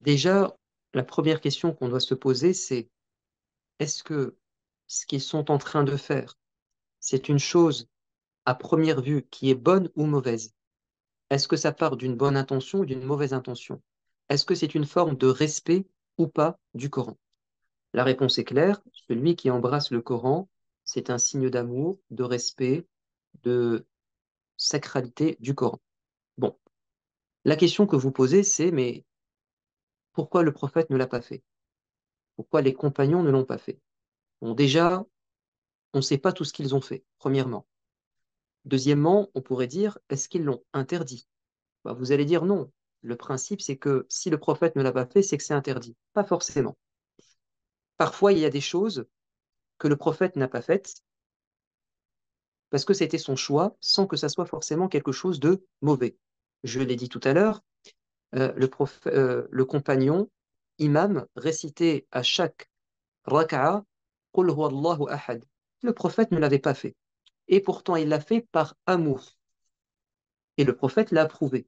Déjà, la première question qu'on doit se poser, c'est est-ce que ce qu'ils sont en train de faire, c'est une chose à première vue qui est bonne ou mauvaise? Est-ce que ça part d'une bonne intention ou d'une mauvaise intention? Est-ce que c'est une forme de respect ou pas du Coran? La réponse est claire, celui qui embrasse le Coran, c'est un signe d'amour, de respect, de sacralité du Coran. Bon, la question que vous posez, c'est mais pourquoi le prophète ne l'a pas fait? Pourquoi les compagnons ne l'ont pas fait? Bon, déjà, on ne sait pas tout ce qu'ils ont fait, premièrement. Deuxièmement, on pourrait dire, est-ce qu'ils l'ont interdit? Bah, vous allez dire non. Le principe, c'est que si le prophète ne l'a pas fait, c'est que c'est interdit. Pas forcément. Parfois, il y a des choses que le prophète n'a pas faites parce que c'était son choix, sans que ça soit forcément quelque chose de mauvais. Je l'ai dit tout à l'heure, le compagnon, imam, récitait à chaque raka'a, Qul huwa Allahu ahad. Le prophète ne l'avait pas fait. Et pourtant, il l'a fait par amour. Et le prophète l'a approuvé.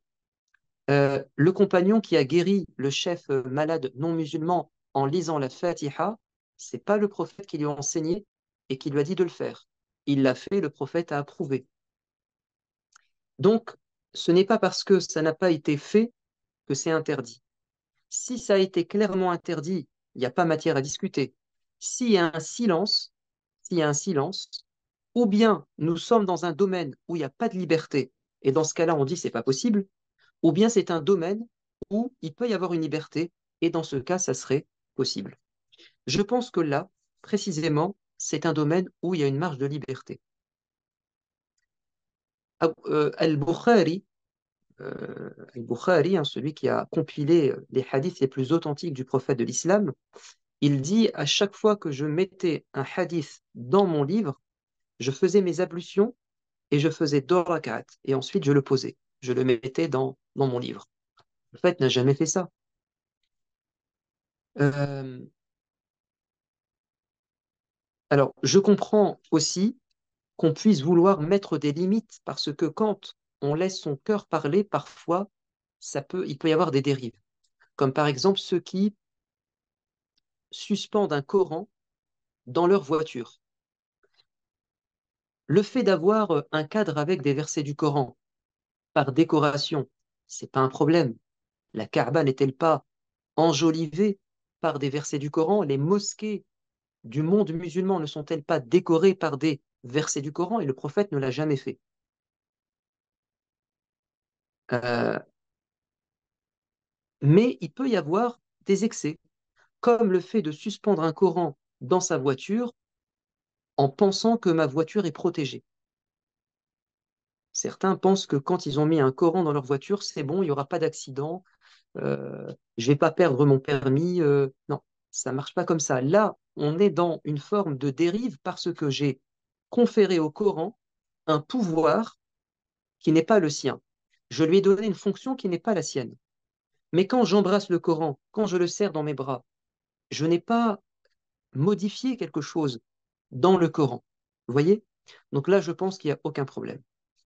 Le compagnon qui a guéri le chef malade non musulman en lisant la Fatiha, c'est pas le prophète qui lui a enseigné et qui lui a dit de le faire. Il l'a fait, le prophète a approuvé. Donc, ce n'est pas parce que ça n'a pas été fait que c'est interdit. Si ça a été clairement interdit, il n'y a pas matière à discuter. S'il y a un silence, s'il y a un silence, ou bien nous sommes dans un domaine où il n'y a pas de liberté, et dans ce cas-là, on dit c'est pas possible, ou bien c'est un domaine où il peut y avoir une liberté, et dans ce cas, ça serait possible. Je pense que là, précisément, c'est un domaine où il y a une marge de liberté. Al-Bukhari, Al-Bukhari, hein, celui qui a compilé les hadiths les plus authentiques du prophète de l'islam, il dit à chaque fois que je mettais un hadith dans mon livre, je faisais mes ablutions et je faisais deux rak'at, et ensuite je le posais. Je le mettais dans mon livre. Le prophète n'a jamais fait ça. Euh, alors, je comprends aussi qu'on puisse vouloir mettre des limites parce que quand on laisse son cœur parler, parfois, il peut y avoir des dérives. Comme par exemple ceux qui suspendent un Coran dans leur voiture. Le fait d'avoir un cadre avec des versets du Coran par décoration, c'est pas un problème. La Kaaba n'est-elle pas enjolivée par des versets du Coran? Les mosquées du monde musulman ne sont-elles pas décorées par des versets du Coran? Et le prophète ne l'a jamais fait. Euh, mais il peut y avoir des excès, comme le fait de suspendre un Coran dans sa voiture en pensant que ma voiture est protégée. Certains pensent que quand ils ont mis un Coran dans leur voiture, c'est bon, il n'y aura pas d'accident, je ne vais pas perdre mon permis. Non, ça ne marche pas comme ça. Là, on est dans une forme de dérive parce que j'ai conféré au Coran un pouvoir qui n'est pas le sien. Je lui ai donné une fonction qui n'est pas la sienne. Mais quand j'embrasse le Coran, quand je le serre dans mes bras, je n'ai pas modifié quelque chose dans le Coran. Vous voyez? Donc là, je pense qu'il n'y a aucun problème.